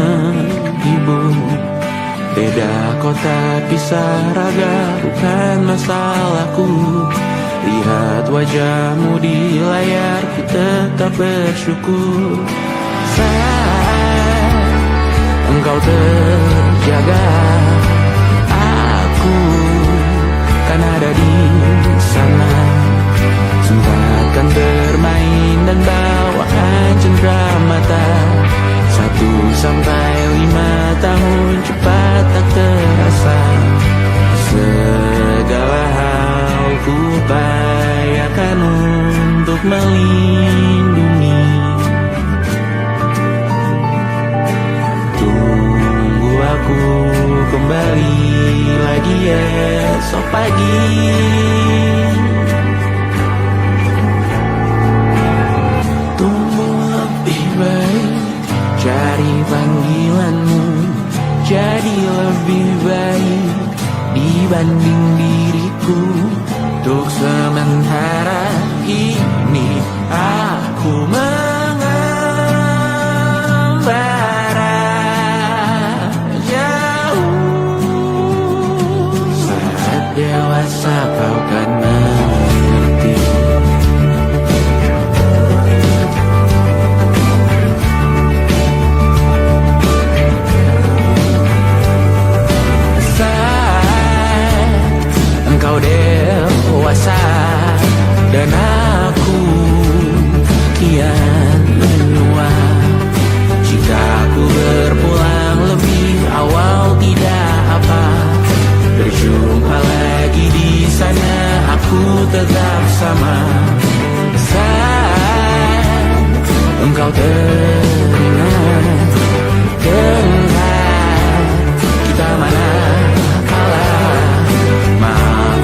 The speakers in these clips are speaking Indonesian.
menghibur. Beda kota pisah raga bukan masalahku. Lihat wajahmu di layar, ku tetap bersyukur. Saat engkau terjaga, aku kan ada di sana. Sempatkan bermain dan bawaan cendera mata. 1 sampai 5 tahun cepat tak terasa. Segala hal ku upayakan untuk melindungi. Tunggu aku kembali lagi esok pagi. Tumbuh lebih baik, cari panggilanmu. Jadi lebih baik dibanding diriku. Untuk sementara ini aku mengembara jauh. Saat dewasa kau kan mengerti. Engkau dewasa dan aku kian menua. Jika aku berpulang lebih awal tidak apa. Berjumpa lagi di sana, aku tetap sama. Saat engkau teringat, kita mana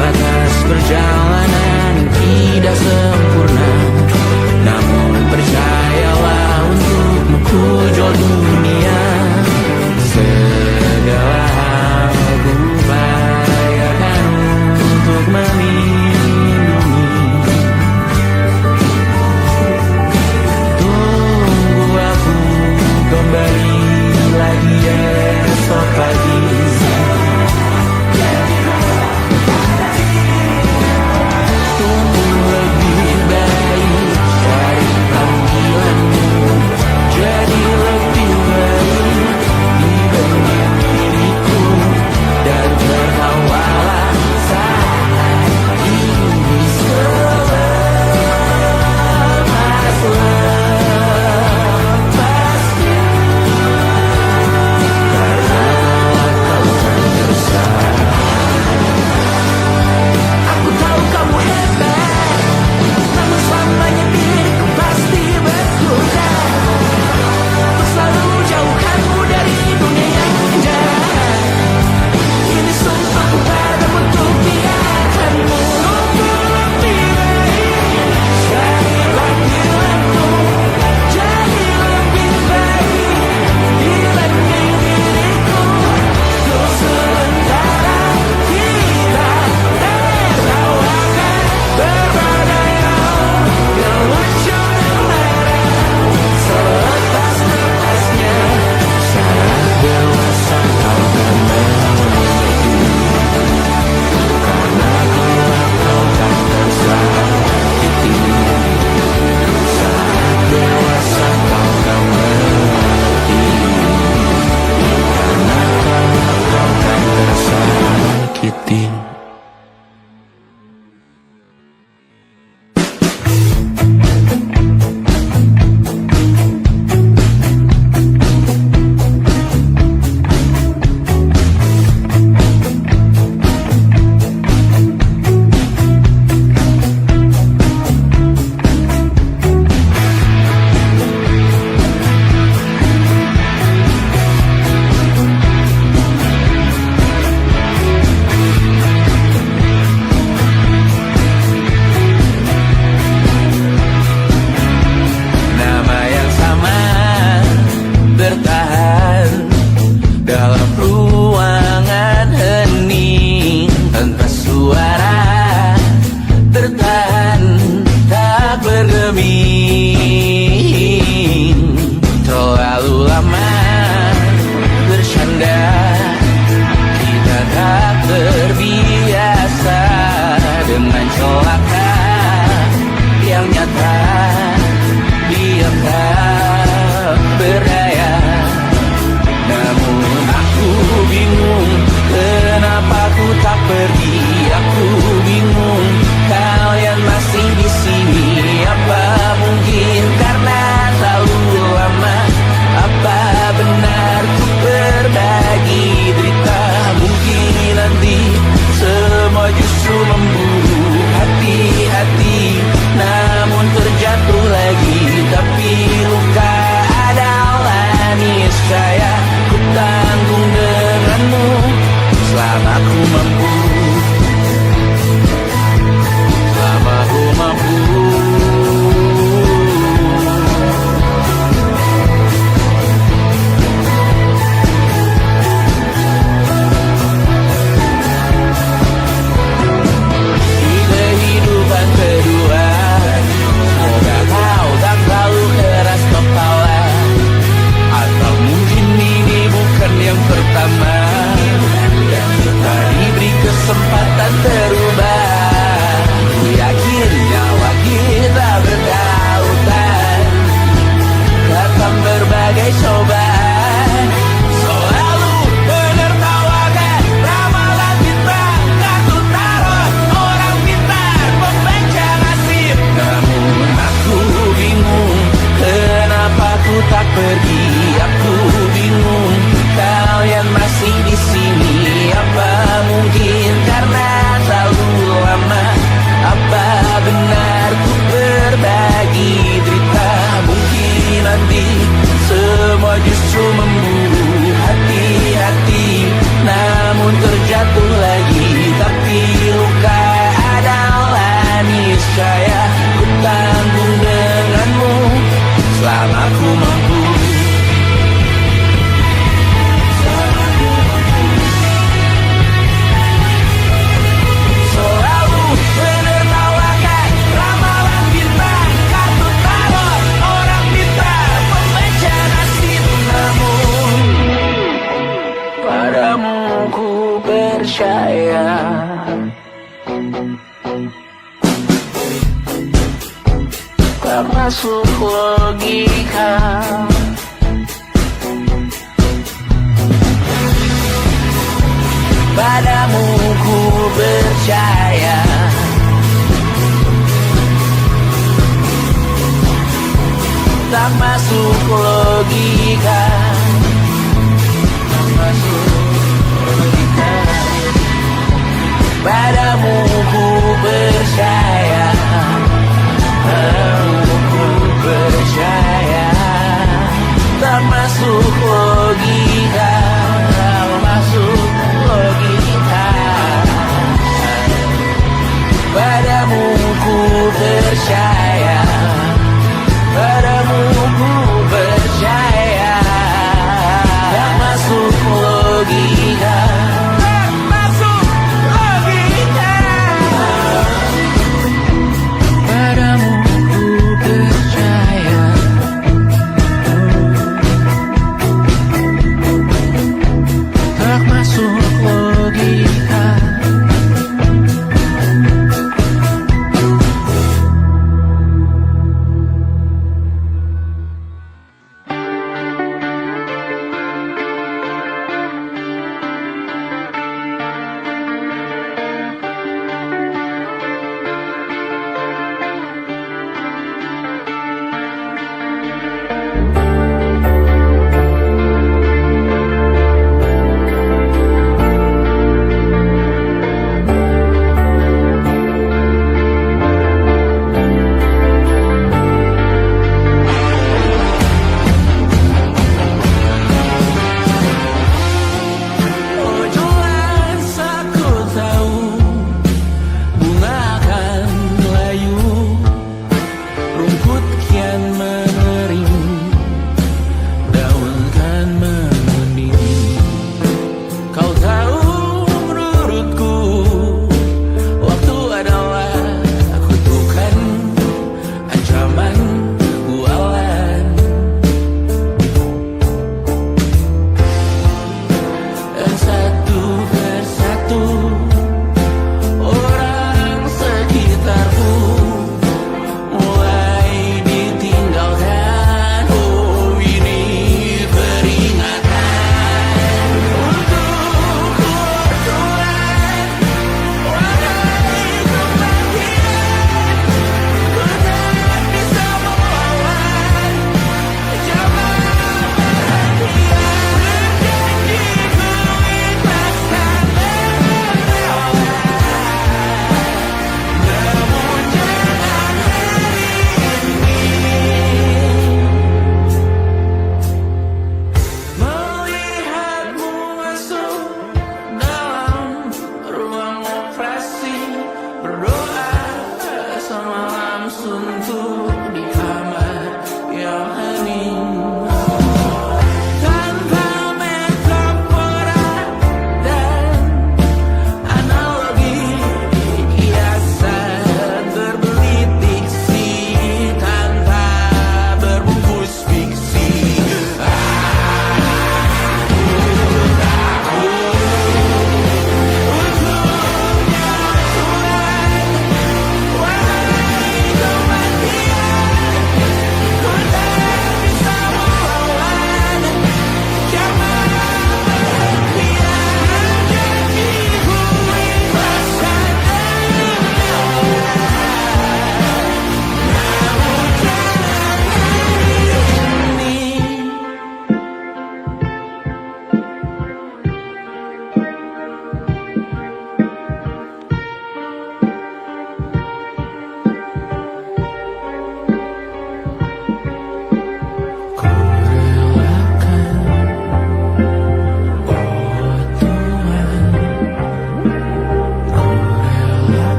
atas perjalanan tidak sempurna. Namun percayalah untukmu ku jual dunia. Segala hal ku upayakan untuk melindungi. Tunggu aku kembali lagi esok pagi. Terlalu lama percaya. Tak masuk logika. Padamu ku percaya. Tak masuk logika. Tak masuk logika. Padamu ku percaya. Padamu ku percaya.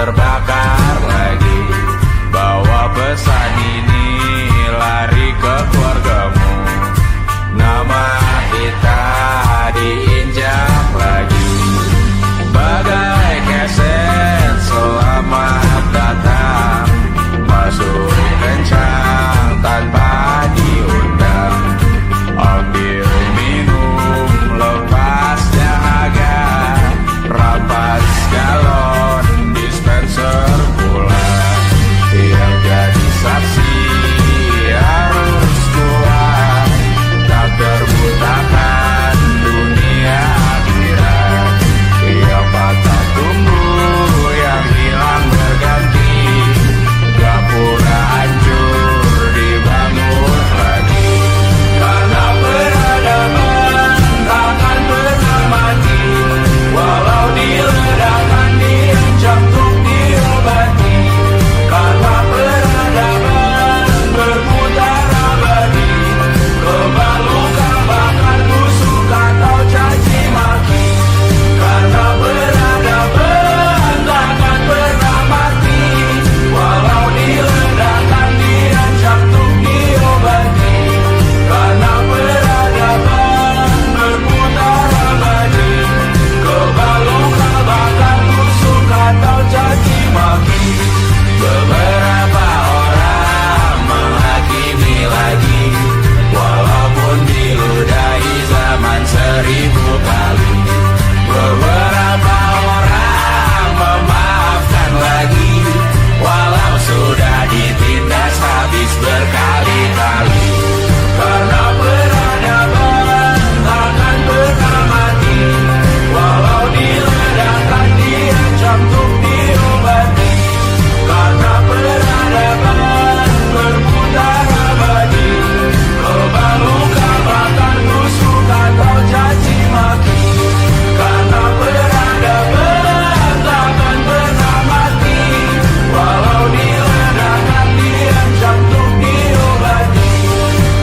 terbakar lagi. Bawa pesan ini lari ke keluargamu. Nama kita diinjak lagi. Bagai keset selamat datang, masuk kencang tanpa diundang. Ambil minum lepas dahaga, rampas galon dispenser pula. Yang jadi saksi harus kuat, tak terbutakan dunia akhirat. Yang patah tumbuh, yang hilang berganti, gak pura hancur dibangun lagi. Karena peradaban takkan pernah mati, walau diledakkan diancam untuk diobati. Karena peradaban berputar abadi, kebal luka bahkan busuk atau caci maki. Karena peradaban takkan pernah mati, walau diledakkan diancam untuk diobati. Karena peradaban berputar abadi, kebal luka bahkan busuk atau caci maki. Beberapa orang menghakimi lagi, walaupun diludahi zaman 1000 kali. Beberapa orang memaafkan lagi, walau sudah ditindas habis berkali-kali. Karena peradaban takkan pernah mati, walau diledakkan diancam untuk diobati. Karena peradaban berputar abadi, kebal luka bahkan busuk atau caci maki. Karena peradaban takkan pernah mati, walau diledakkan diancam untuk diobati.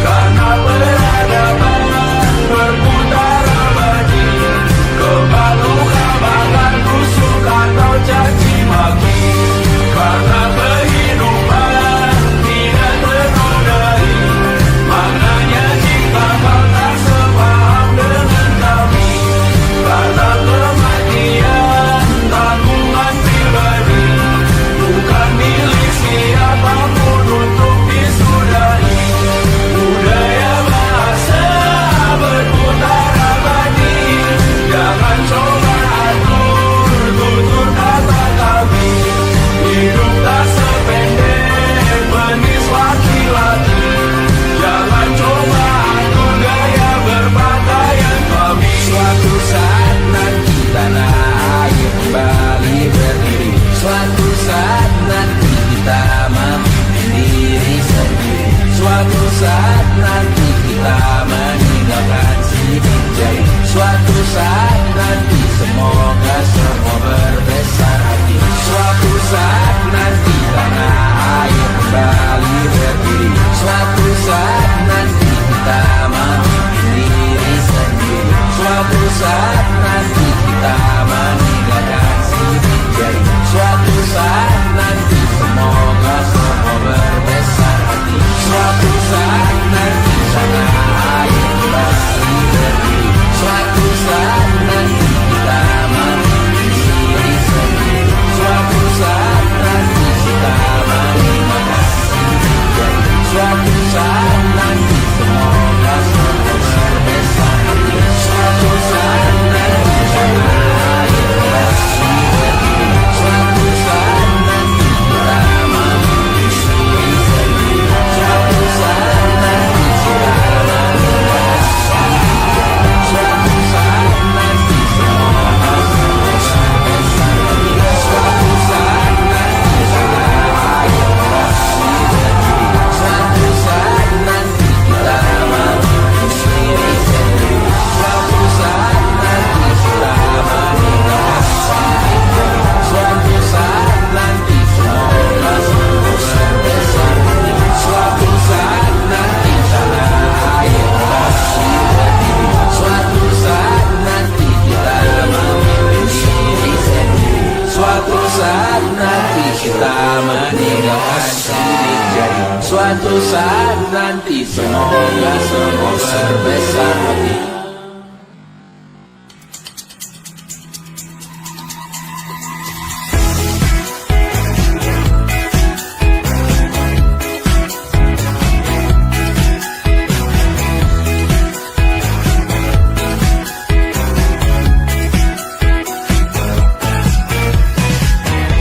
Karena peradaban berputar abadi, kebal luka bahkan busuk atau caci maki. Karena kehidupan tidak ternodai, maknanya jika kau tak sepaham dengan kami. Karena kematian tanggungan pribadi, bukan milik siapapun untuk disudahi. Budaya bahasa berputar abadi, jangan coba atur tutur kata kami. Hidup tak sependek penis laki-laki, jangan coba atur gaya berpakaian kami. Suatu saat nanti tanah air kembali berdiri, suatu saat nanti kita memimpin diri sendiri. Suatu saat nanti kita meninggalkan sidik jari. Suatu saat nanti semoga semua berbesar hati. Suatu saat nanti tanah air kembali berdiri. Suatu saat nanti kita memimpin diri sendiri. Suatu saat nanti kita meninggalkan sidik jari. Suatu saat nanti semoga semua berbesar hati. Suatu saat nanti tanah air kembali berdiri. Suatu saat nanti kita Semoga semua berbesar hati.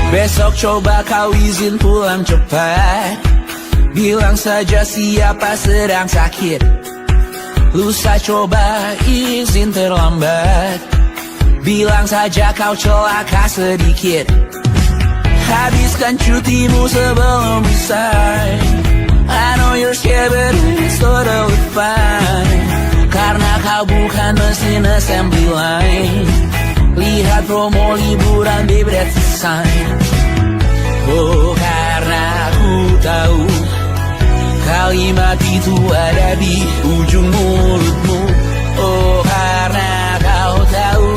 Besok coba kau izin pulang cepat. Bilang saja siapa sedang sakit. Lusa coba izin terlambat. Bilang saja kau celaka sedikit. Habiskan cutimu sebelum usai. I know you're scared but it's totally fine. Karena kau bukan mesin assembly line. Lihat promo liburan baby that's a sign. Oh karena aku tahu kalimat itu ada di ujung mulutmu. Oh karena kau tahu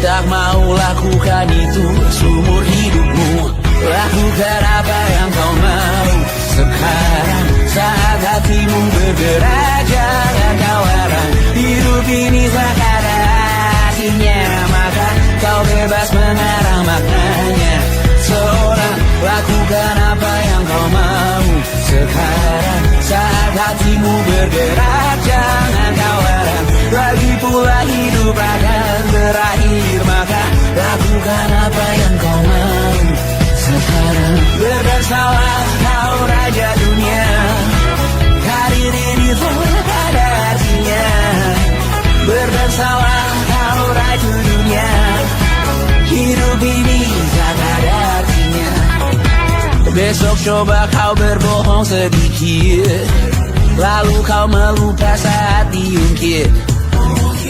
tak mau lakukan itu seumur hidupmu. Lakukan apa yang kau mau sekarang saat hatimu bergerak. Jangan kau larang, hidup ini tak ada artinya, maka kau bebas mengarang maknanya. Seorang lakukan apa yang kau mau sekarang saat hatimu bergerak. Jangan kau larang, lagi pula hidup akan berakhir, maka lakukan apa yang kau mau sekarang. Berdesalah kau raja dunia, karir ini tak ada artinya. Berdesalah kau raja dunia, hidup ini tak ada artinya. Besok coba kau berbohong sedikit, lalu kau melupa saat diungkit.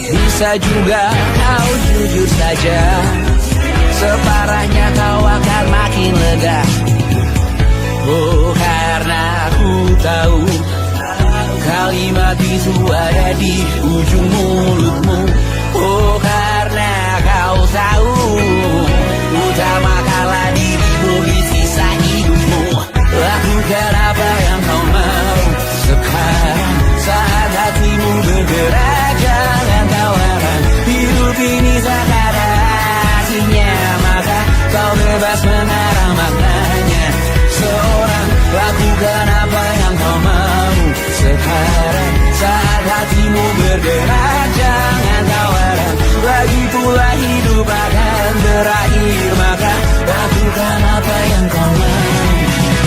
Bisa juga kau jujur saja, separahnya kau akan makin lega. Oh karena aku tahu kalimat itu ada di ujung mulutmu. Oh karena kau tahu utamakanlah dirimu di sisa hidupmu. Lakukan apa yang kau mau sekarang saat hatimu bergerak. Jangan kau larang, hidup ini tak ada artinya, maka kau bebas mengarang maknanya. Seorang lakukan apa yang kau mau sekarang saat hatimu bergerak. Jangan kau larang, lagi pula hidup akan berakhir, maka lakukan apa yang kau mau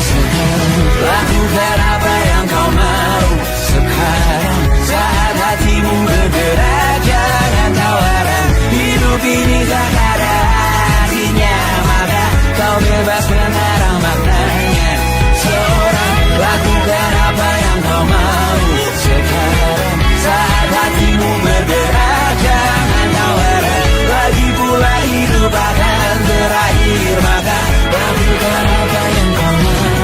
sekarang. Lakukan apa yang kau mau sekarang saat hatimu bergerak. Jangan kau larang, hidup ini tak ada artinya, maka kau bebas mengarang maknanya. Seorang lakukan apa yang kau mau sekarang saat hatimu bergerak. Jangan kau larang, lagi pula hidup akan berakhir, maka lakukan apa yang kau mau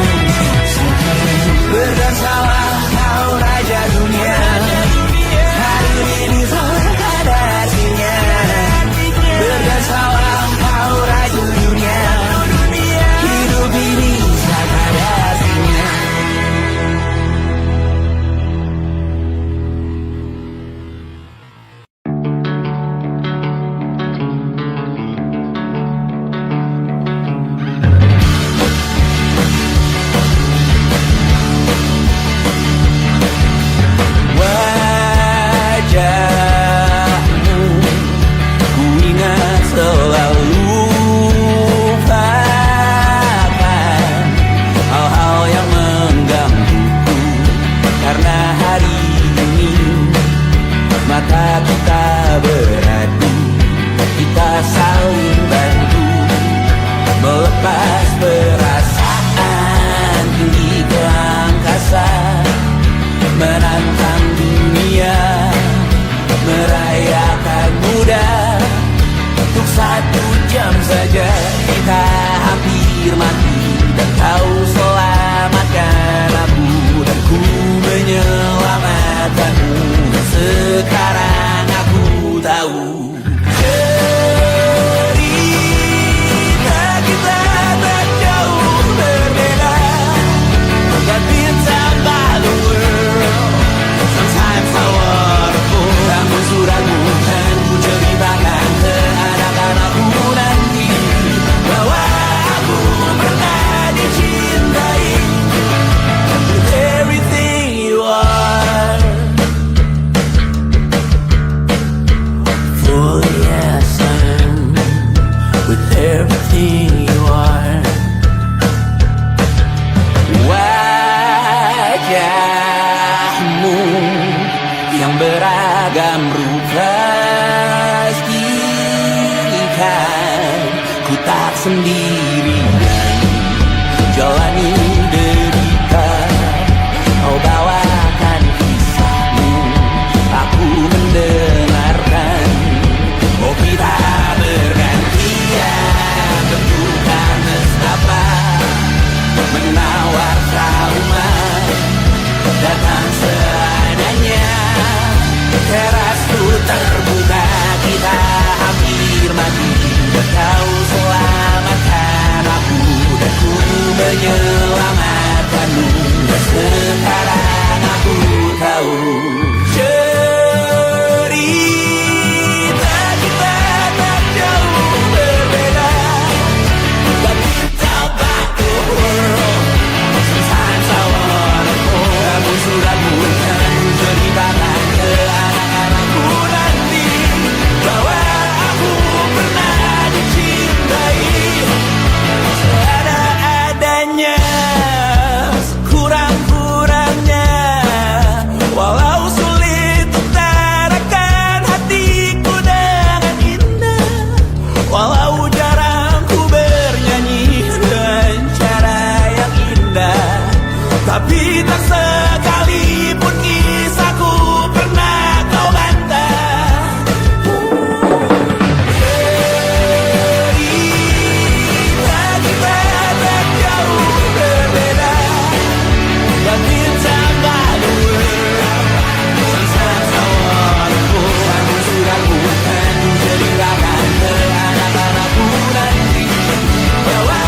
sekarang. Berdansalah kau raja dunia, hari ini tak ada artinya. Berdansalah kau raja dunia, hidup ini tak ada artinya. Wajahmu ku ingat selalu, lupakan hal-hal yang menggangguku. Karena hari ini mata kita beradu, kita saling bantu melepas perasaan tinggi ke angkasa, menantang dunia, merayakan muda. Untuk 1 jam saja kita hampir mati, dan kau selamatkan aku, dan ku menyelamatkanmu. Dan sekarang aku tahu cerita kita tak jauh berbeda. God bintang by the world. pastikan ku tak sendirian jalani derita. Kau bawakan kisahmu, aku mendengarkan. Oh kita bergantian, tentukan nestapa menawar trauma datang seadanya. Terasku terbuka, kita hampir mati. Kau selamatkan aku dan ku menyelamatkanmu. Dan sekarang aku tahu cerita kita tak jauh berbeda. But tell back the world, sometimes I wanna go. Kamu sudah bukan ceritakan ke anak-anakku nanti bahwa aku pernah dicintai seada-adanya, kurang-kurangnya. Walau sulit utarakan hatiku dengan indah, walau jarang ku bernyanyi dengan cara yang indah, tapi tak sekalipun kisahku pernah kau bantah. Cerita kita tak jauh berbeda, but it's about the world. Sometimes I wanna go. Kamu sudah bukan ceritakan ke anak-anakku nanti bahwa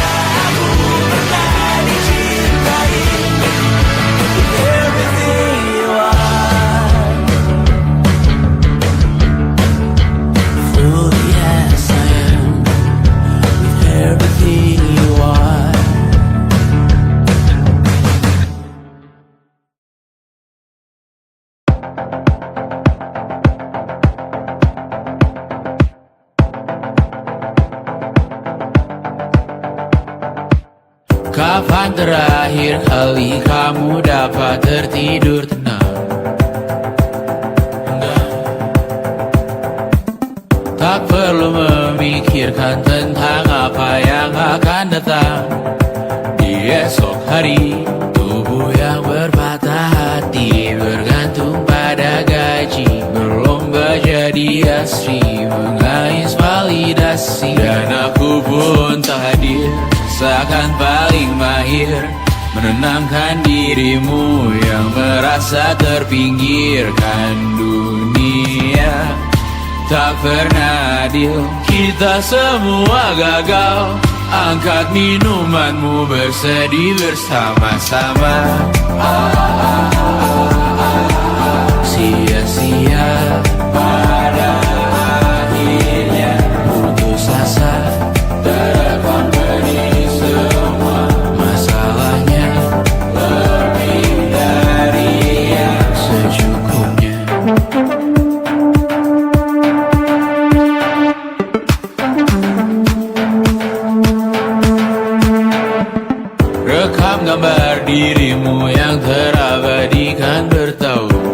aku pernah dicintai. Everything you are, fully as I am, with everything you are. Kapan terakhir kali kamu dapat tertidur tenang? Enggak. Tak perlu memikirkan tentang apa yang akan datang di esok hari. Tubuh yang berpatah hati bergantung pada gaji, berlomba jadi asri, mengais validasi. Dan aku pun tak hadir, seakan paling mahir menenangkan dirimu yang merasa terpinggirkan dunia. Tak pernah adil, kita semua gagal. Angkat minumanmu, bersedih bersama-sama. Sia-sia pada akhirnya putus asa, terekam benih semua masalahnya, lebih dari yang secukupnya. Rekam gambar dirimu yang terabadikan bertahun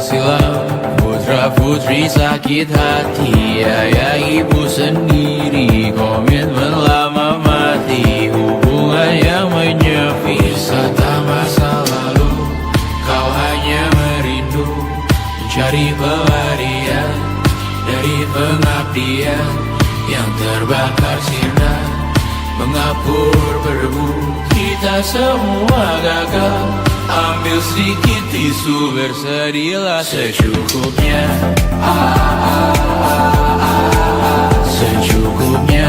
silam. Putra-putri sakit hati, ayah ibu sendiri, komitmen lama mati, hubungan yang menyepi. Wisata masa lalu, kau hanya merindu mencari pelarian dari pengabdian yang terbakar sirna, mengapur berdebu. Kita semua gagal, ambil sedikit tisu, bersedihlah secukupnya. Secukupnya,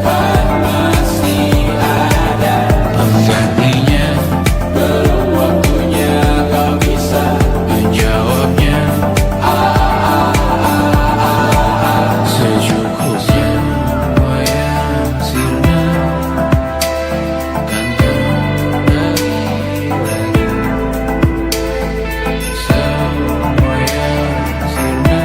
kan masih ada penggantinya. Belum waktunya kau bisa menjawabnya. Secukupnya, yang sirna kan kembali lagi. Semua yang sirna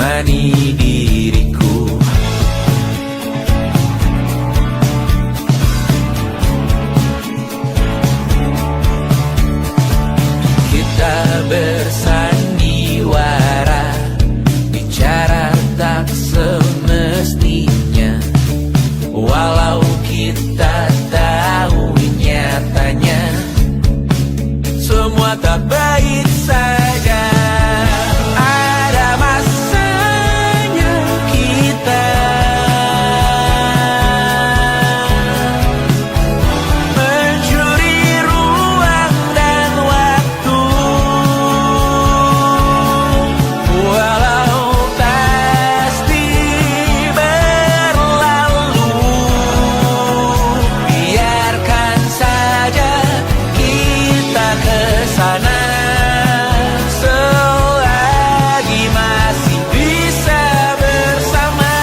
menemani diriku. Kita bersandiwara, bicara tak semestinya, walau kita tahu nyatanya semua tak baik saja. Ada masanya kita mencuri ruang dan waktu, walau pasti berlalu. Biarkan saja kita kesana selagi masih bisa bersama.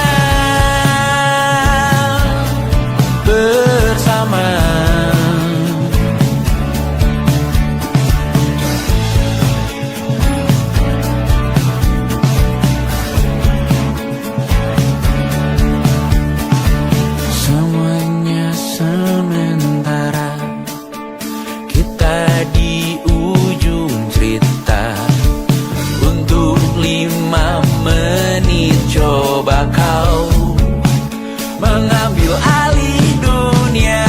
Semuanya sementara, kita di ujung cerita. Untuk 5 menit coba kau mengambil alih dunia.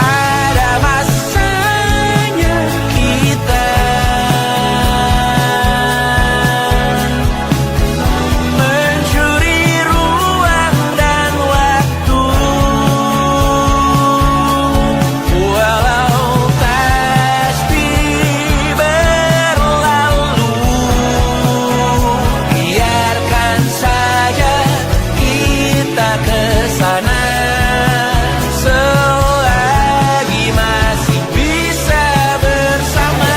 Ada masanya kita mencuri ruang dan waktu, walau pasti berlalu. Biarkan saja kita kesana selagi masih bisa bersama.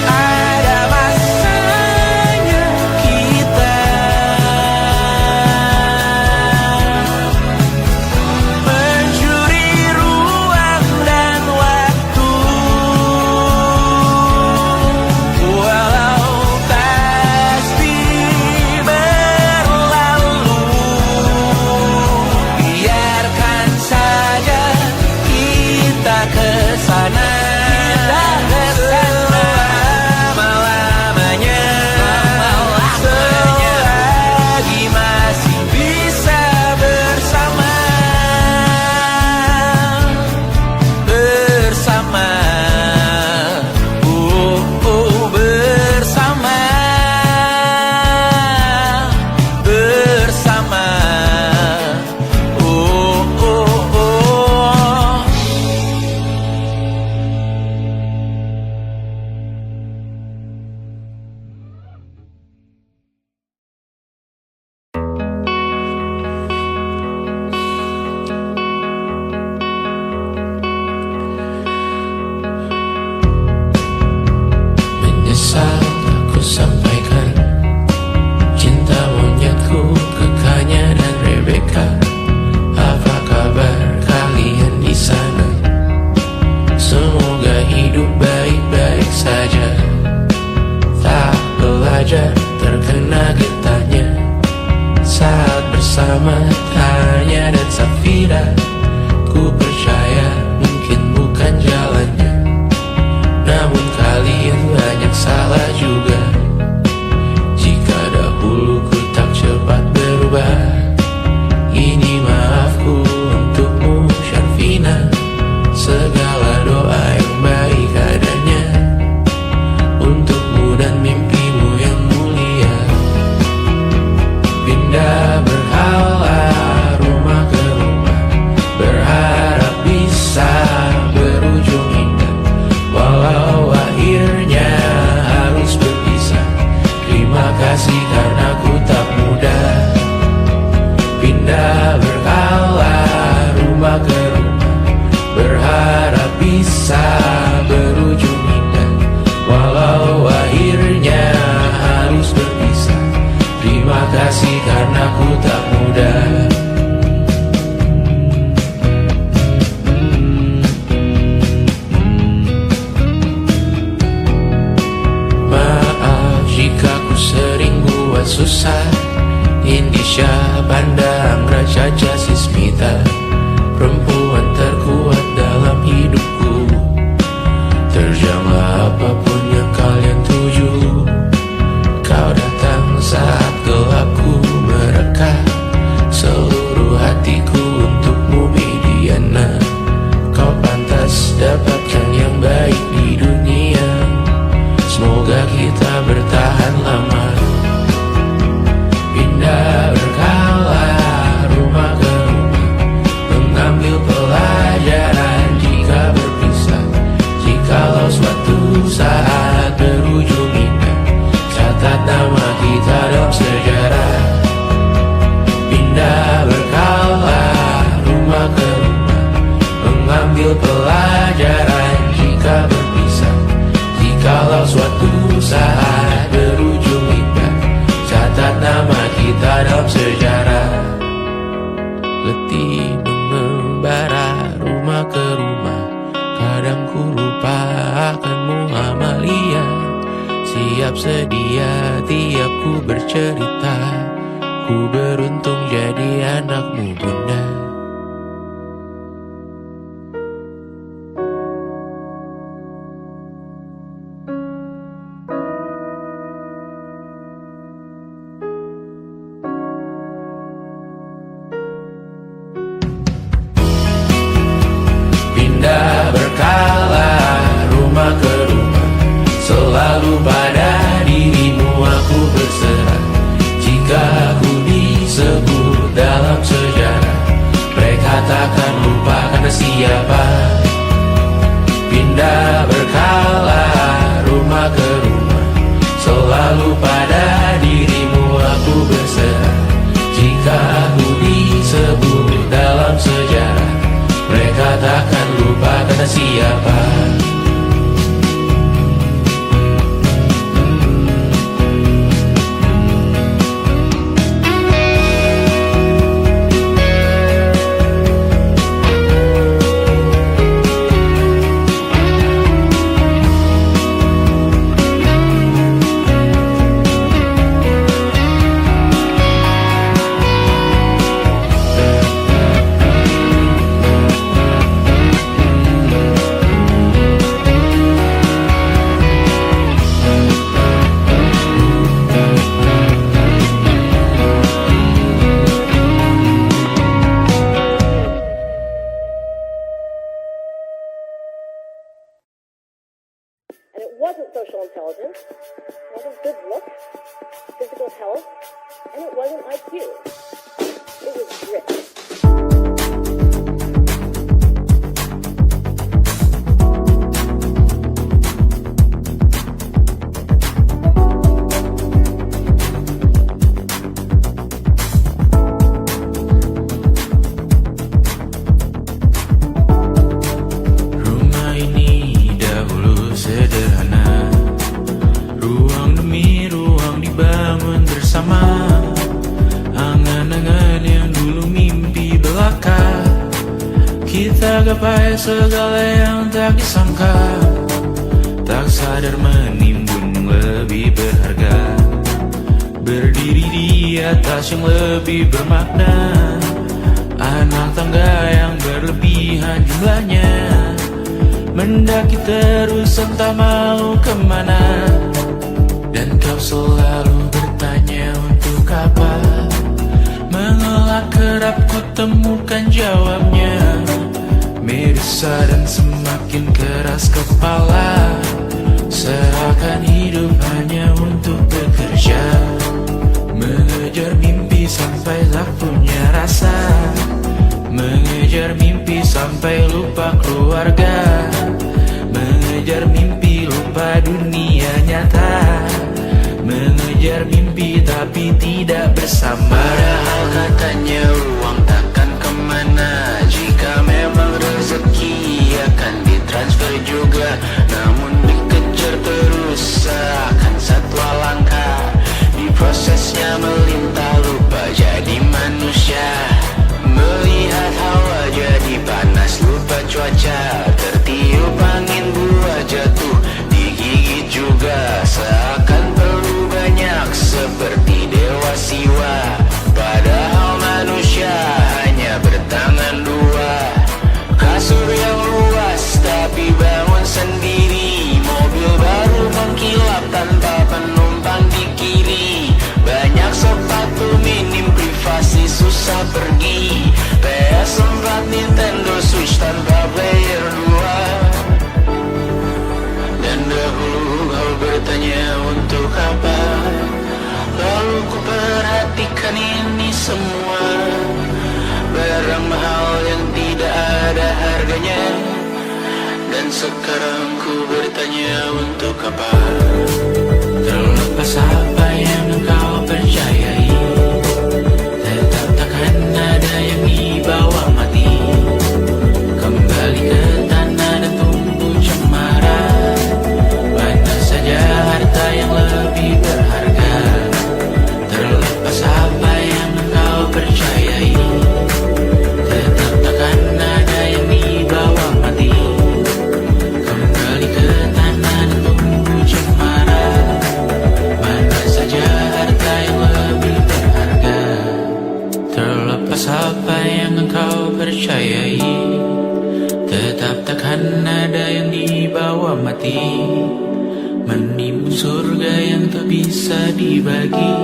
Ada masanya kita mencuri ruang dan waktu, walau pasti berlalu. Biarkan saja kita kesana selama-lamanya, selagi masih bisa bersama. Bersama, bersama, bersama, oh. Menyesal aku sampaikan cinta monyetku ke Kanya dan Rebecca. Apa kabar kalian di sana? Semoga hidup baik-baik saja. Tak belajar terkena getahnya saat bersama Tanya dan Safira. Ku percaya mungkin bukan jalannya, namun kalian banyak salah juga. Jika dahulu ku tak cepat berubah, ini maafku untukmu Syarfina. Segala doa yang baik adanya untukmu dan mimpimu yang mulia. Pindah berhala rumah ke rumah, susah. Indonesia pandang Raja Jasismita, perempuan terkuat dalam hidupku. Terjanglah apapun yang kalian tuju. Kau datang saat gelapku mereka, seluruh hatiku untukmu Mediana. Kau pantas dapatkan yang baik di dunia. Semoga kita bertahan lama. Pindah berkala rumah ke rumah, mengambil pelajaran jika berpisah. Jikalau suatu saat berujung indah, catat nama kita dalam sejarah. Pindah berkala rumah ke rumah, mengambil pelajaran jika berpisah. Jikalau suatu saat berujung indah, catat nama kita dalam sejarah. Letih mengembara rumah ke rumah, kadang ku lupa akanmu Amalia. Siap sedia tiap ku bercerita, ku beruntung jadi anakmu bunda. Pindah berkala rumah ke rumah, selalu pada dirimu aku berserah. Jika aku disebut dalam sejarah, mereka takkan lupa karena siapa. Pindah berkala rumah ke rumah, selalu pada dirimu aku berserah. Jika aku disebut dalam sejarah, mereka takkan lupa karena siapa. And it wasn't social intelligence, it wasn't good looks, physical health, and it wasn't IQ. It was grit. Rumah ini dahulu sederhana, ruang demi ruang dibangun bersama. Angan-angan yang dulu mimpi belaka, kita gapai segala yang tak disangka. Tak sadar menimbun lebih berharga, berdiri di atas yang lebih bermakna. Anak tangga yang berlebihan jumlahnya, mendaki terus entah mau kemana. Dan kau selalu bertanya untuk apa, mengelak kerap ku temukan jawabnya. Meresah dan semakin keras kepala, seakan hidup hanya untuk bekerja. Mengejar mimpi sampai tak punya rasa, mengejar mimpi sampai lupa keluarga, mengejar mimpi lupa dunia nyata, mengejar mimpi tapi tidak bersama. Padahal katanya uang takkan kemana, jika memang rezeki akan ditransfer juga. Namun dikejar terus seakan satwa langka, di prosesnya melintah lupa jadi manusia. Melihat hawa jadi panas lupa cuaca, sekarang ku bertanya untuk apa? Terlepas apa yang engkau percayai, tetap takkan ada yang dibawa mati. Kembali ke tanah dan tumbuh cemara. Mana saja harta yang lebih berharga. Terlepas apa yang engkau percayai, tetap takkan ada yang dibawa mati. Kembali ke tanah dan tumbuh cemara. Mana saja harta yang lebih berharga. Terlepas apa yang engkau percayai, tetap takkan ada yang dibawa mati. Menimbun surga yang tak bisa dibagi,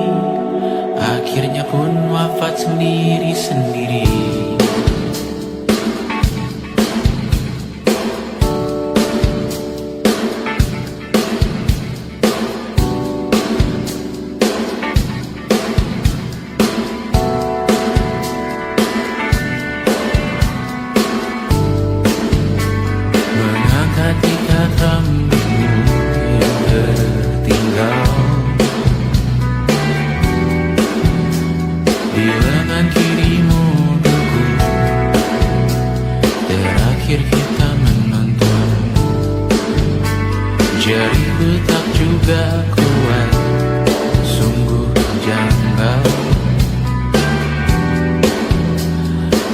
akhirnya pun wafat sendiri-sendiri. Mengangkat ikat rambutmu yang tertinggal di lengan kirimu dulu. Terakhir kita menonton, jariku tak juga kuat, sungguh janggal.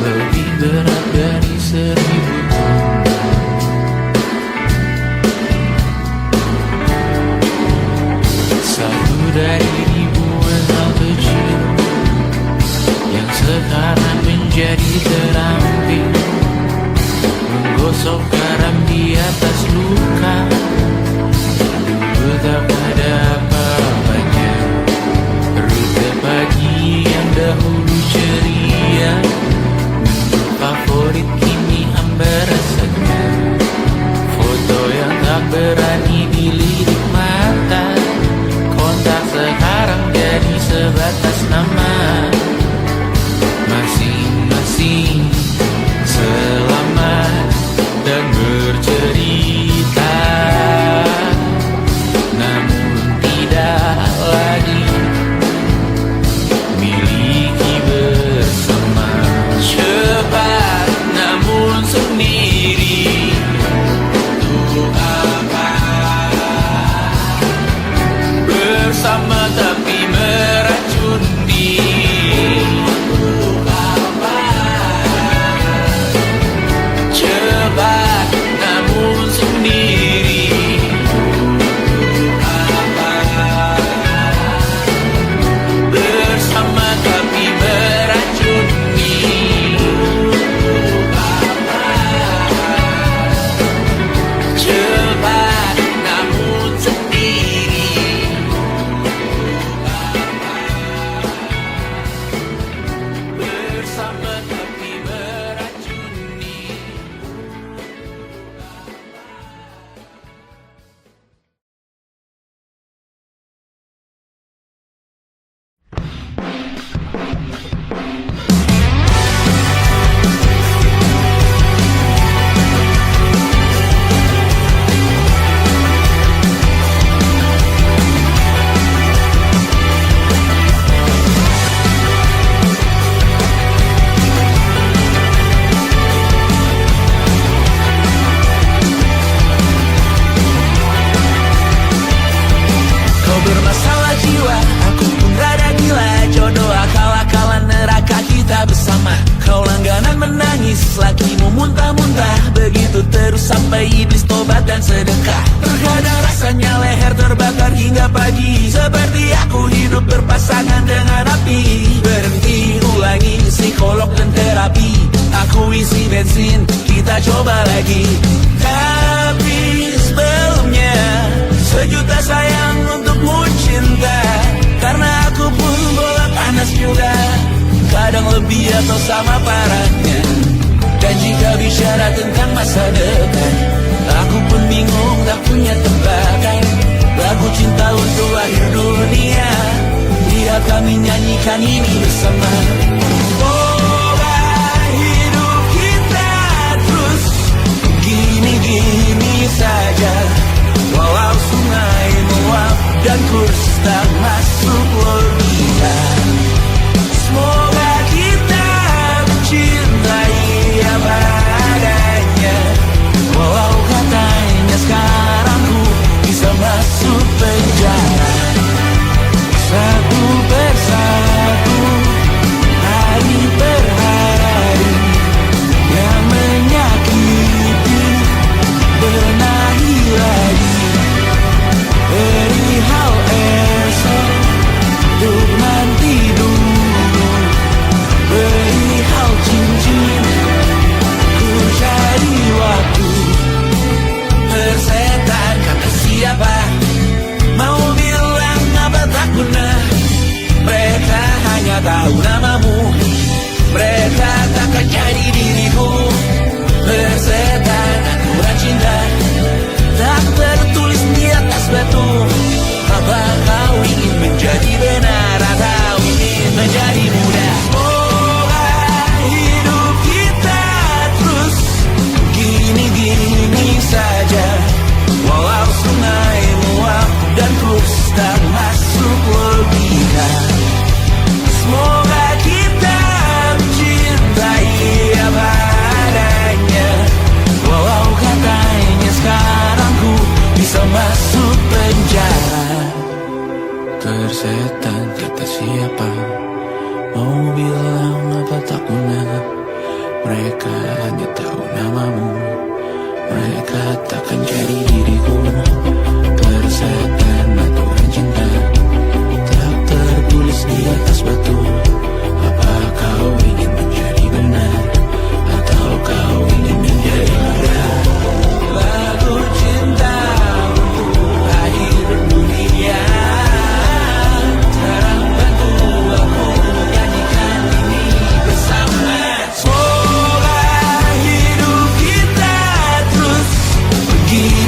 Lebih berat dari 1000 ton. Satu dari ribuan hal kecil yang sekarang menjadi terampil, menggosok garam di atas luka. Dulu tak ada apa-apanya, rute pagi yang dahulu ceria, menu favorit kini hambar rasanya. Foto yang tak berani dilirik mata, kontak sekarang jadi sebatas nama. Masing-masing selamat dan bercerita, namun tidak lagi miliki bersama. Cepat namun sendiri, untuk apa? Bersama tapi meracun diri, untuk apa? Cepat namun sendiri, untuk apa? Bersama tapi meracun diri, untuk apa? Cepat namun sendiri, bersama tapi meracuni. Kau bermasalah jiwa, aku pun rada gila. Jodoh akal-akalan neraka kita bersama. Kau langganan menangis, lakimu muntah-muntah. Begitu terus sampai iblis tobat dan sedekah. Terkadang rasanya leher terbakar hingga pagi, seperti aku hidup berpasangan dengan api. Berhenti, ulangi psikolog dan terapi. Aku isi bensin, kita coba lagi. Tapi sebelumnya, sejuta sayang untukmu cinta. Karena aku pun bola panas juga, kadang lebih atau sama parahnya. Dan jika bicara tentang masa depan, aku pun bingung tak punya tebakan. Lagu cinta untuk akhir dunia, biar kami nyanyikan ini bersama. Semoga hidup kita terus gini-gini Walau sungai meluap dan terus tak masuk logika. Semoga kita mencintai apa adanya. Walau katanya sekarang ku bisa masuk penjara. Tersetan kata siapa, mau bilang apa tak guna. Mereka hanya tahu namamu, mereka takkan jadi diriku. Tersetan aturan cinta tak tertulis di atas batu. Apa kau ingin menjadi benar, atau kau ingin menjadi mudah? Lagu cinta untuk akhir dunia, sekarang bantu aku nyanyikan ini bersama. Semoga hidup kita terus begini.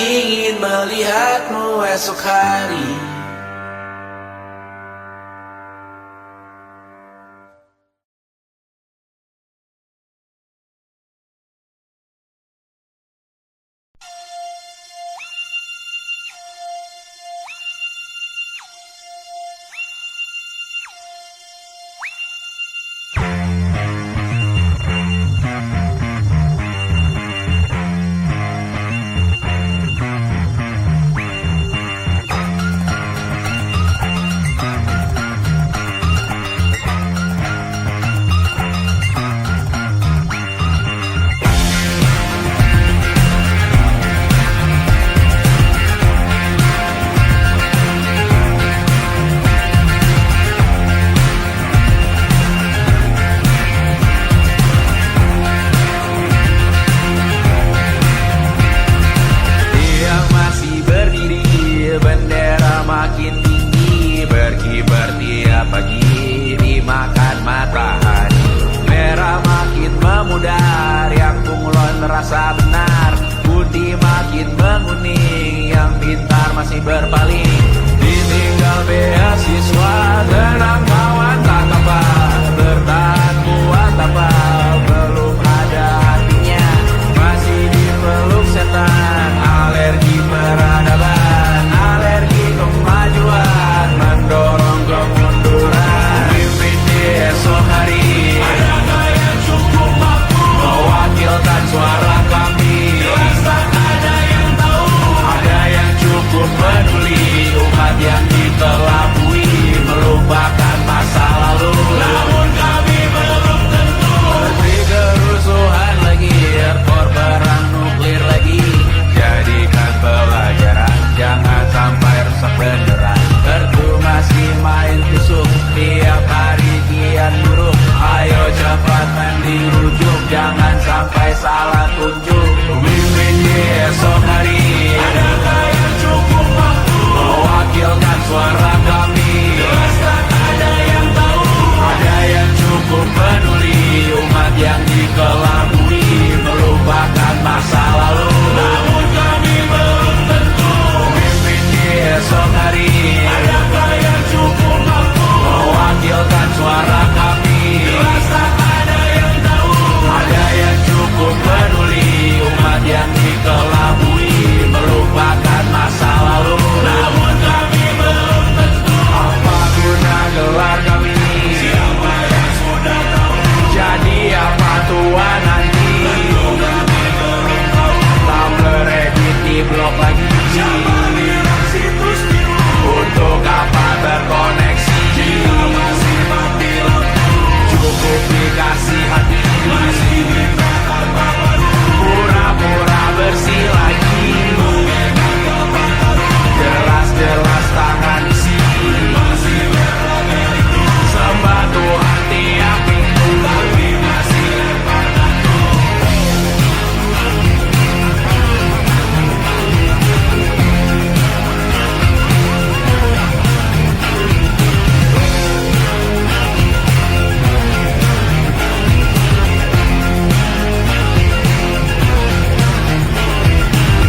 ingin melihatmu esok hari. Merasa benar, putih makin menguning, yang pintar masih berpaling. Ditinggal beasiswa, tenang kawan tak kabar, bertahan kuat tapal, belum ada artinya, masih dipeluk setan. Alergi peradaban, alergi kemajuan, mendorong kemunduran. Mimpin di esok hari, adakah yang cukup mampu mewakilkan suara kami? Jelas tak ada yang tahu, ada yang cukup peduli, umat yang dikelabui, melupakan masa lalu. Namun kami belum tentu seperti kerusuhan lagi, erkor perang nuklir lagi. Jadikan pelajaran, jangan sampai rusak beneran. Erdu masih main tusuk, tiap hari kian buruk. Ayo cepat mandi rujuk, jangan sampai salah tunjuk. Mimpin di esok hari, adakah yang cukup mampu mewakilkan suara kami? Jelas tak ada yang tahu, ada yang cukup peduli, umat yang dikelabui, melupakan masa lalu. Namun kami belum tentu mimpin di esok hari, adakah yang cukup mampu mewakilkan suara kami? Jelas tak ada yang tahu, ada yang cukup peduli, umat yang dikelabui, melupakan masa lalu. Namun kami belum tentu apa guna gelar kami. Siapa yang sudah tahu, jadi apa tua nanti? Tentu kami belum tahu, tak beredit di blog lagi. Siapa bilang situs biru, untuk apa terkoneksi? Jika masih mati lampu, cukup dikasih hati, masih mintakan baru, pura-pura bersih lagi. Jelas-jelas tangan isi, masih berlagak, sembah Tuhan tiap minggu, tapi masih lempar batu.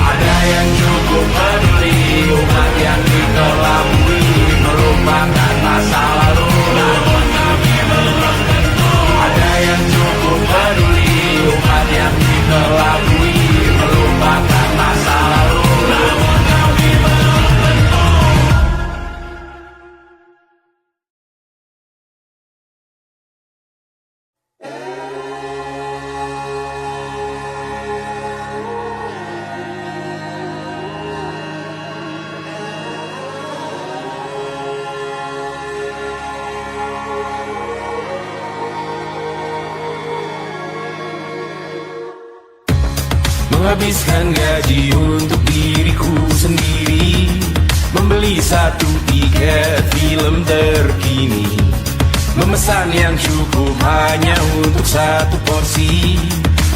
Ada yang cukup peduli, umat yang dikelabui, melupakan masa lalu. Namun kami belum tentu, ada yang cukup peduli, umat yang dikelabui, melupakan masa lalu. Namun kami belum tentu. Menghabiskan gaji untuk diriku sendiri, membeli satu tiket film terkini, memesan yang cukup hanya untuk satu porsi,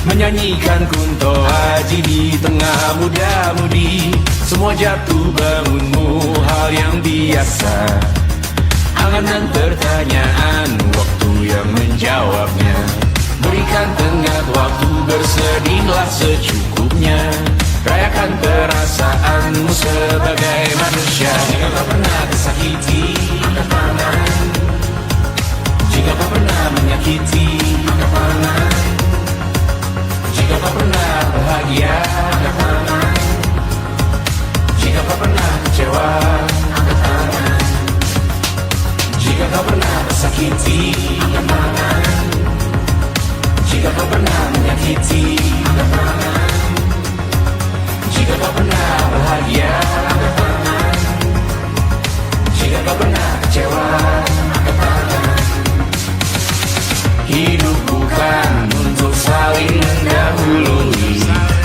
menyanyikan Kunto Aji di tengah muda-mudi. Semua jatuh bangunmu hal yang biasa, angan dan pertanyaan, waktu yang menjawabnya. Berikan tenggat waktu, bersedihlah secukupnya. Rayakan perasaanmu sebagai manusia. Jika kau pernah tersakiti, angkat tangan. Jika kau pernah menyakiti, angkat tangan. Jika kau pernah bahagia, angkat tangan. Jika kau pernah kecewa, angkat tangan. Jika kau pernah tersakiti, angkat tangan. Jika kau pernah menyakiti, angkat tangan. Jika kau pernah bahagia, angkat tangan. Jika kau pernah kecewa, angkat tangan. Hidup bukan untuk saling mendahului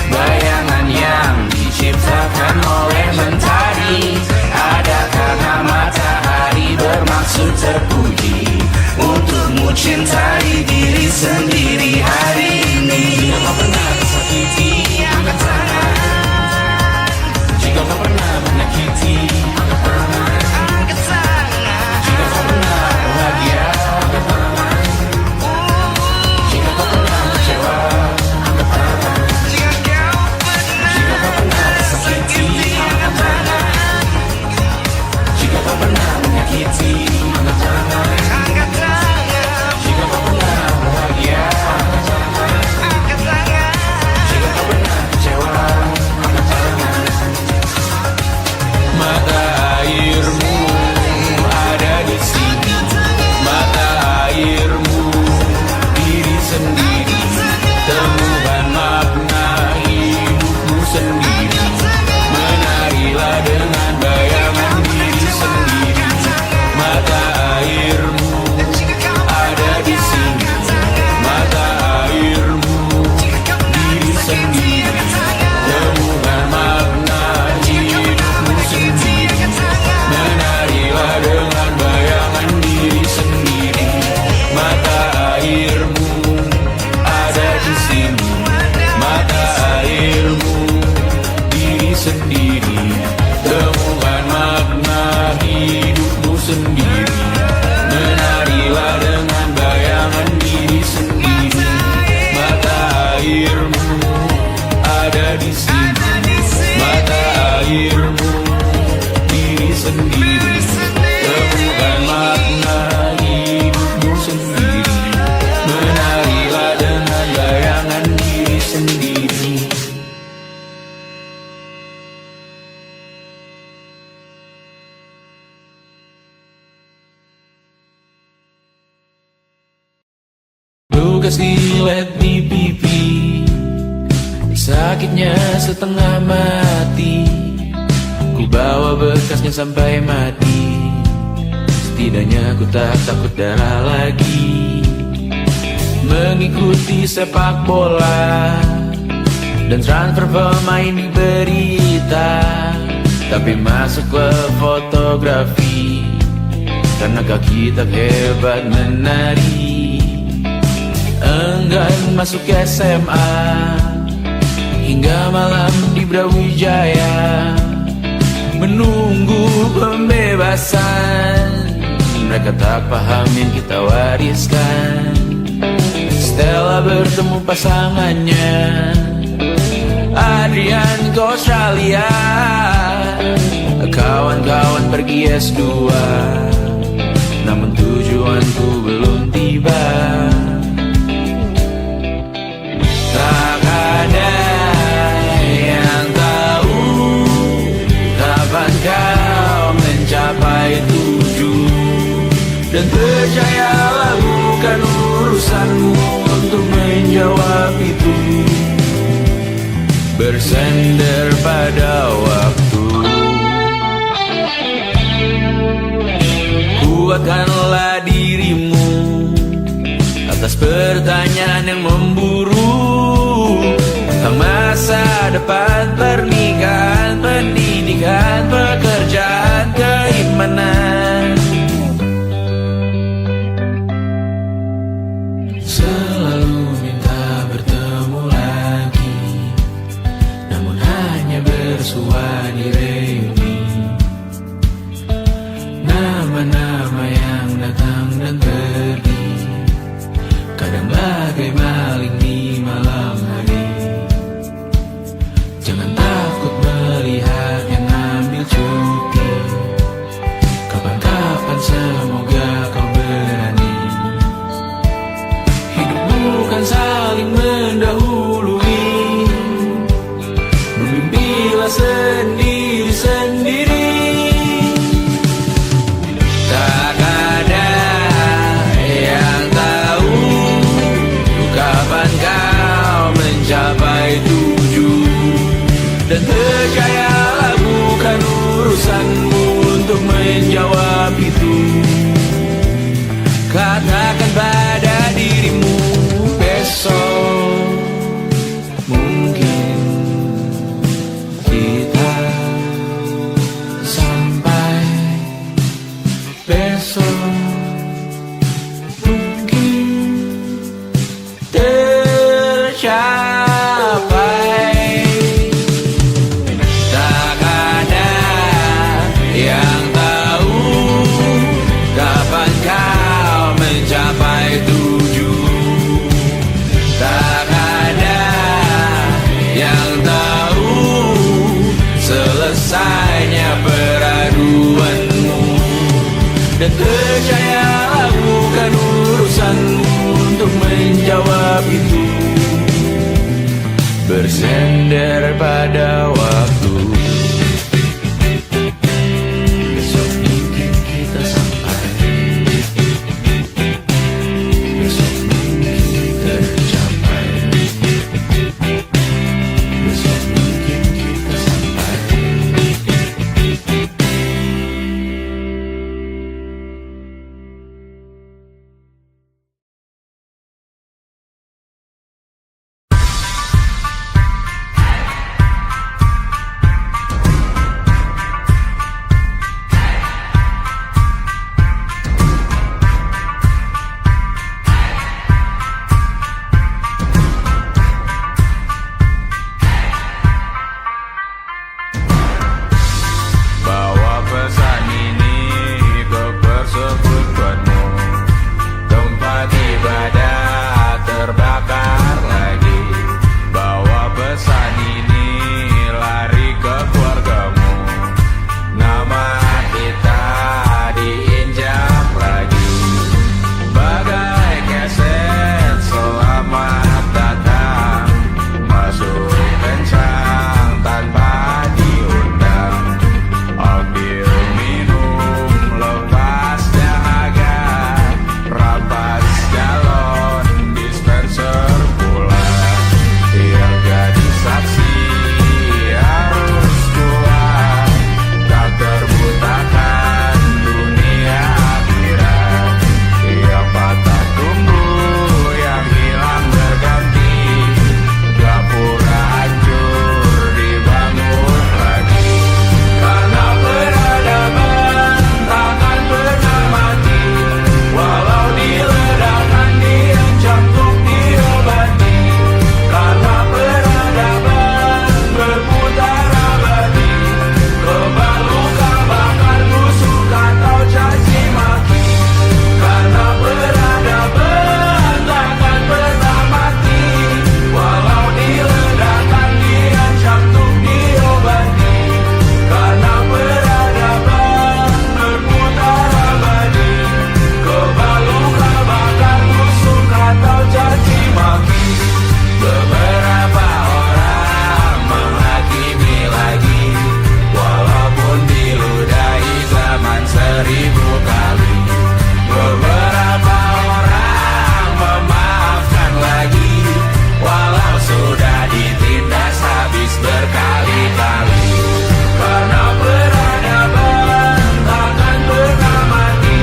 bayangan yang diciptakan oleh mentari. Ada karena matahari bermaksud terpuji untukmu cintai diri sendiri hari ini. Jika kau pernah tersakiti, angkat tangan. Jika kau pernah menyakiti, angkat tangan. Jika kau pernah bahagia, angkat tangan. Jika kau pernah kecewa, angkat tangan. Jika kau pernah tersakiti, angkat tangan. Jika kau pernah menyakiti, angkat tangan. Jika kau pernah bahagia, angkat tangan. Jika kau pernah kecewa, angkat tangan. Mata airmu ada di sini. Mata airmu diri sendiri. Temukan makna hidupmu sendiri. Menarilah dengan bayangan diri sendiri. Mata airmu ada di sini. Mata airmu diri sendiri. Temukan makna hidupmu sendiri. Menarilah dengan bayangan diri sendiri. Mata airmu ada di sini. Mata airmu diri sendiri. Temukan makna hidupmu sendiri. Menarilah dengan bayangan diri sendiri. Mata airmu ada di sini. Mata airmu diri sendiri. Temukan makna hidupmu sendiri. Menarilah dengan bayangan diri sendiri. Lukas dilet di pipi, sakitnya setengah mati. Ku bawa bekasnya sampai mati. Setidaknya ku tak takut darah lagi. Mengikuti sepak bola dan transfer pemain di berita. Tapi masuk ke fotografi karena kaki tak hebat menari. Enggan masuk SMA hingga malam di Brawijaya menunggu pembebasan. Mereka tak paham yang kita wariskan. Stella bertemu pasangannya Adrian ke Australia. Kawan-kawan pergi S2, namun tujuanku belum tiba. Tak ada yang tahu kapan kau mencapai tujuan. Dan percayalah bukan urusanmu untuk menjawab itu. Bersender pada waktu. Kuatkanlah dirimu atas pertanyaan yang memburu tentang masa depan, pernikahan, pendidikan, pekerjaan, keimanan. Selalu minta bertemu lagi, namun hanya bersua di reuni. Nama-nama yang datang dan pergi, kadang bagai maling di malam hari. Jangan menjawab itu. Katakan pada dirimu besok mungkin kita sampai, besok mungkin tercapai. Tak ada yang tahu kapan kau mencapai tujuan. Tak ada yang tahu selesainya peraduanmu. Dan percayalah bukan urusanmu untuk menjawab itu. Bersender pada waktu. Besok mungkin kita sampai, besok mungkin tercapai, besok mungkin kita sampai. Bawa pesan ini ke persekutuanmu. Tempat ibadah terbakar lagi. Bawa pesan ini lari ke keluargamu. Nama kita diinjak lagi. Bagai keset selamat datang, masuk kencang tanpa diundang. Ambil minum lepas dahaga, rampas galon dispenser pula. Yang jadi saksi harus kuat, tak terbutakan dunia akhirat. Yang patah tumbuh, yang hilang berganti, gapura hancur dibangun lagi. Karena peradaban takkan pernah mati, walau diledakkan, diancam untuk diobati. Karena peradaban berputar abadi, kebal luka bakar busuk atau caci maki. Karena peradaban takkan pernah mati, walau diledakkan, diancam untuk diobati. Karena peradaban berputar abadi, kebal luka bakar busuk atau caci maki. Beberapa orang menghakimi lagi, walaupun diludahi zaman 1000 kali. Beberapa orang memaafkan lagi, walau sudah ditindas habis berkali-kali. Karena peradaban takkan pernah mati,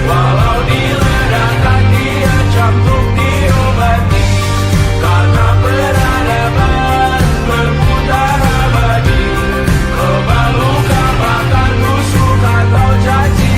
walau diledakkan, diancam untuk diobati. Karena peradaban berputar abadi, kebal luka bakar busuk atau caci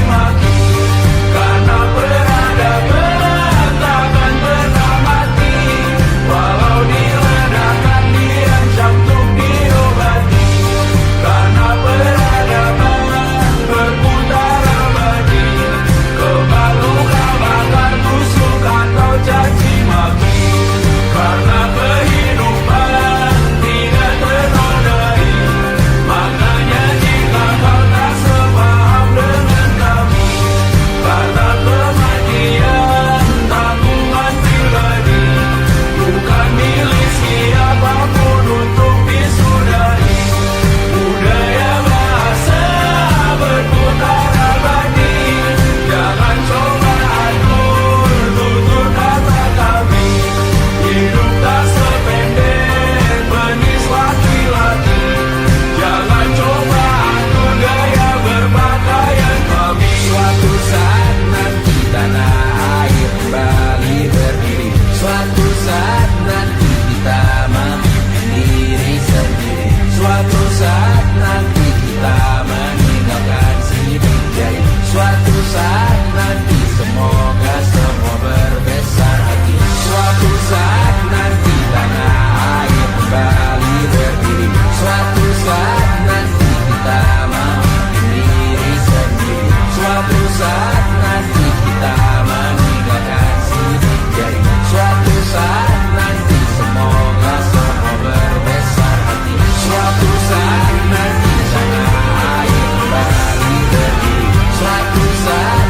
saat nanti semoga semua berbesar hati. Suatu saat nanti tanah air kembali berdiri. Suatu saat nanti kita memimpin diri sendiri. Suatu saat nanti kita meninggalkan sidik jari. Suatu saat nanti semoga semua berbesar hati. Suatu saat nanti tanah air kembali berdiri. Suatu saat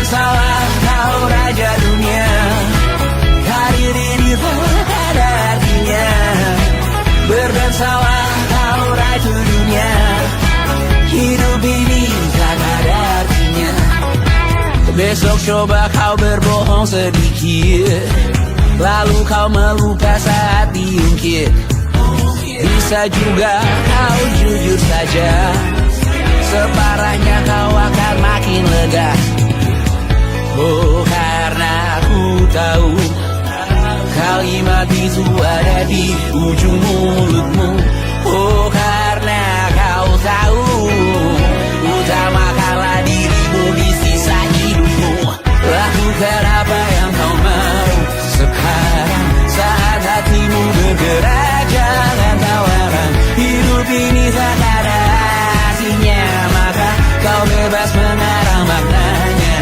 bersalah kau raja dunia. Karir ini tak ada artinya. Berdansalah kau ratu dunia. Hidup ini tak ada artinya. Besok coba kau berbohong sedikit, lalu kau melupa saat diungkit. Bisa juga kau jujur saja, separahnya kau akan makin lega. Oh, karena aku tahu kalimat itu ada di ujung mulutmu. Oh, karena kau tahu utamakanlah dirimu di sisa hidupmu. Lakukan apa yang kau mau sekarang, saat hatimu bergerak. Jangan tawaran, hidup ini tak ada artinya, maka kau bebas mengarang maknanya.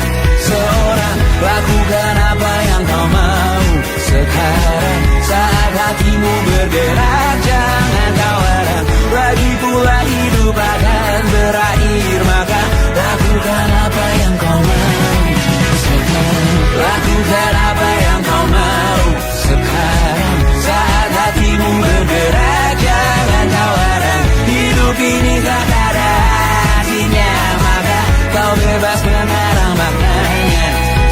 Seorang, lakukan apa yang kau mau sekarang, saat hatimu bergerak. Jangan tawaran, lagi pula hidup akan berakhir, maka lakukan apa yang kau mau sekarang. Lakukan apa yang kau mau sekarang, saat hatimu bergerak. Jangan tawaran, hidup ini tak ada artinya, maka kau bebas mengarang maknanya.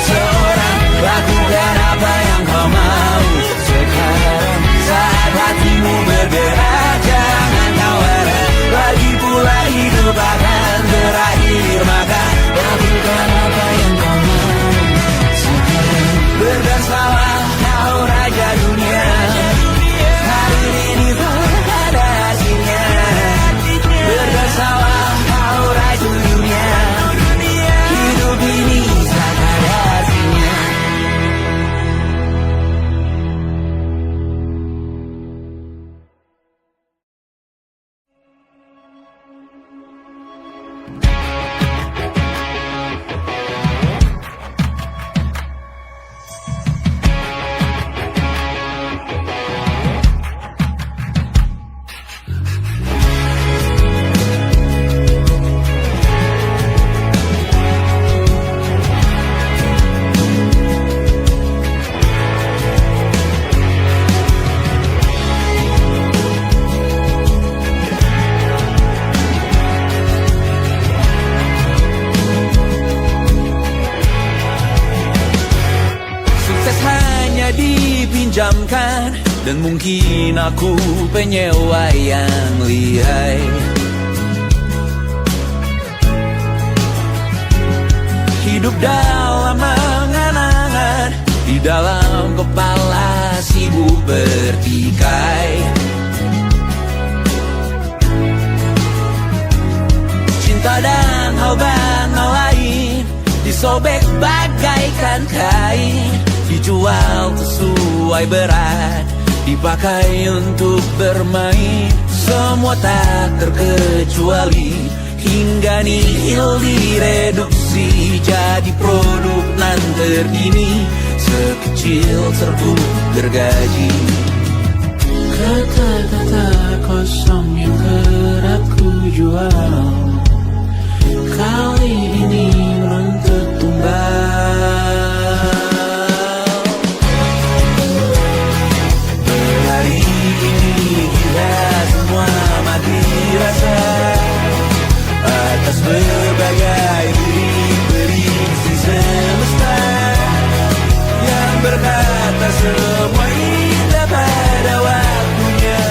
Seorang, lakukan apa yang kau mau sekarang, saat hatimu bergerak. Jangan tawaran, lagi pula hidup akan berakhir, maka lakukan apa yang kau mau sekarang. Berdansalah kau raja dunia. Hari ini tak ada artinya. Berdansalah kau raja dunia. Hidup ini tak ada artinya. Dipinjamkan, dan mungkin aku penyewa yang lihai. Hidup dalam angan-angan, di dalam kepala sibuk bertikai. Cinta dan hal lain disobek bagaikan kain, dijual sesuai berat, dipakai untuk bermain. Semua tak terkecuali, hingga nihil direduksi jadi produk nan terkini, sekecil serbuk gergaji. Kata-kata kosong yang kerap ku jual, kali ini menuntut tumbal. Hari ini kita semua mati rasa atas berbagai beri semesta yang berkata semua indah pada waktunya.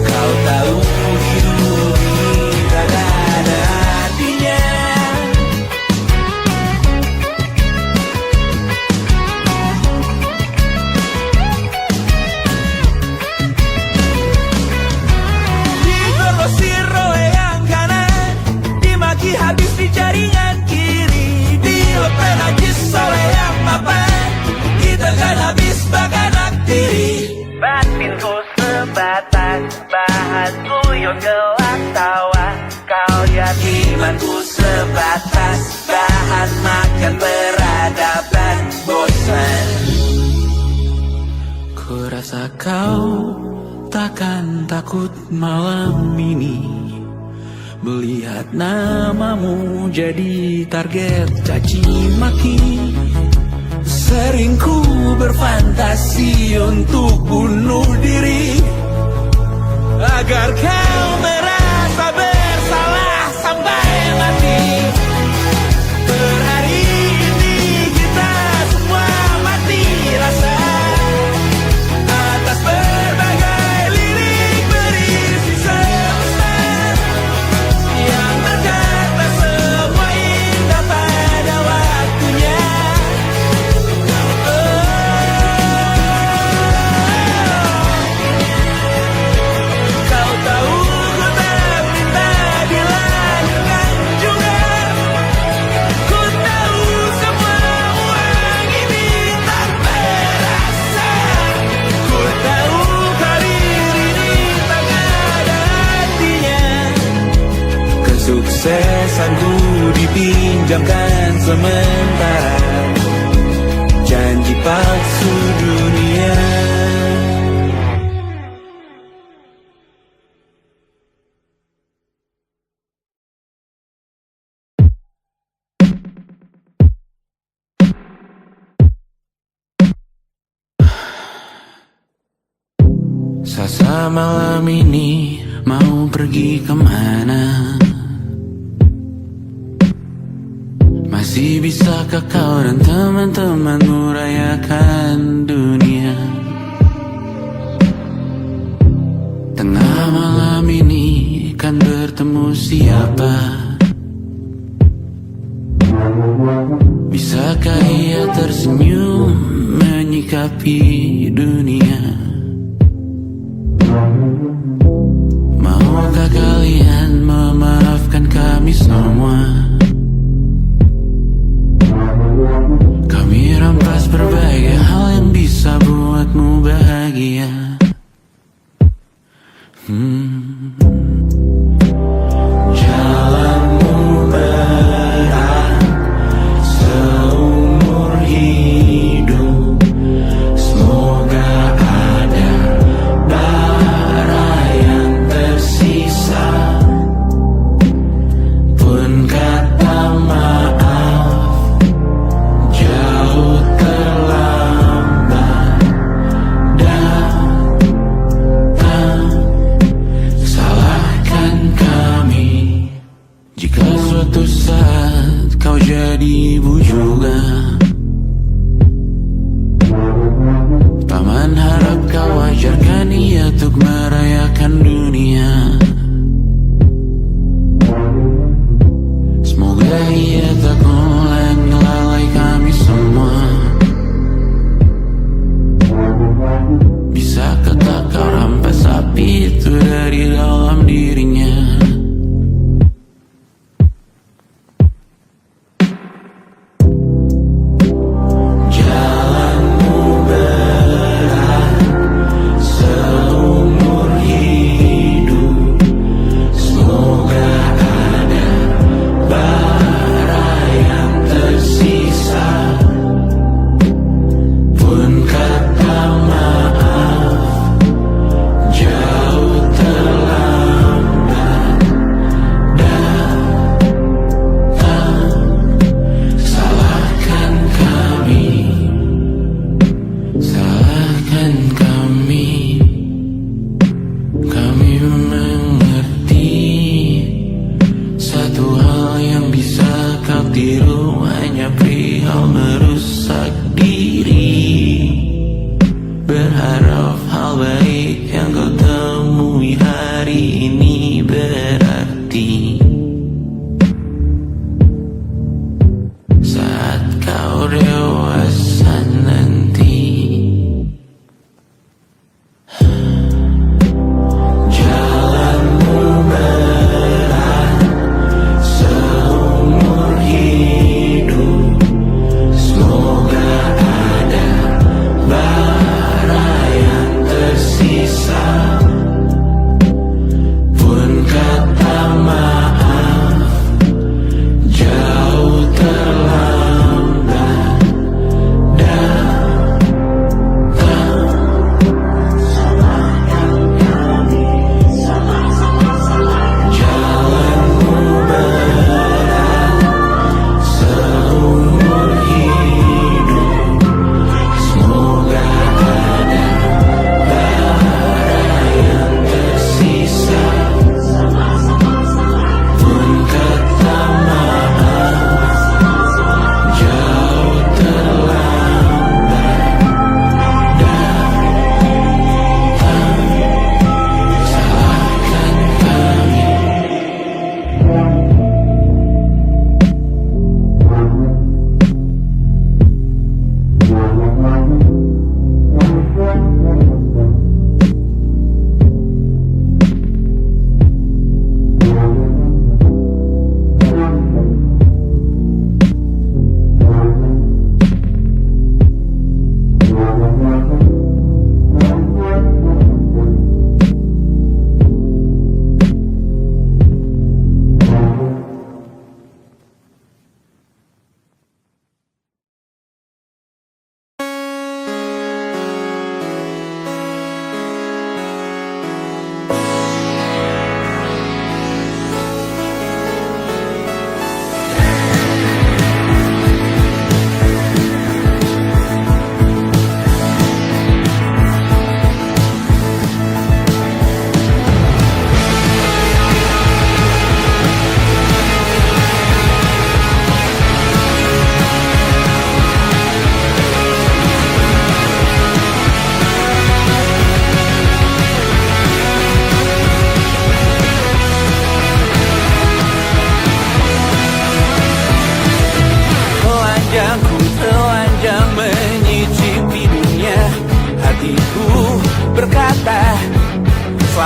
Kau tahu hidup ini tak ada artinya. Digrosir oleh yang kanan, dimaki habis di jaringan kiri, dilepeh najis oleh yang mapan, kita kan habis bakanak diri. Batinku sebatas bahan guyon gelap tawa, kau jadi imanku sebatas bahan makan peradaban bosan. Ku rasa kau takkan takut malam ini Melihat namamu jadi target caci maki. Sering ku berfantasi untuk bunuh diri agar kau merasa bersalah sampai mati. Per hari ini kita semua mati rasa atas berbagai lirik berisi semesta yang berkata semua indah pada waktunya. Kau tahu ku tak minta dilahirkan juga. Ku tahu semua uang ini tak berasa. Ku tahu karir ini tak ada artinya. Kesuksesanku dipinjamkan sementara, janji palsu dunia. Sasa malam ini mau pergi kemana? Masih bisakah kau dan teman-temanmu rayakan dunia? Tengah malam ini kan bertemu siapa? Bisakah ia tersenyum menyikapi dunia? Maukah kalian memaafkan kami semua? Kami rampas berbagai hal yang bisa buatmu bahagia. Jalanmu berat seumur hidup. Semoga ada bara yang tersisa. Pun kata maaf jauh terlambat datang. Salahkan kami jika suatu saat kau jadi ibu juga. Paman harap kau ajarkan ia untuk merayakan dunia. Semoga ia tak ulangi lalai kami semua. Bisakah tak kau rampas api itu dari dalam dirinya? Jalanmu berat seumur hidup. Semoga ada bara yang tersisa. Pun kata maaf jauh terlambat datang. Salahkan kami, salahkan kami. Kami mengerti satu hal yang bisa kau tiru hanya perihal merusak diri. Berharap hal baik yang kau temui hari ini berarti saat kau dewasa nanti. Jalanmu berat seumur hidup. Semoga ada bara yang tersisa. Pun kata maaf jauh terlambat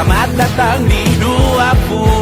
Selamat datang di 20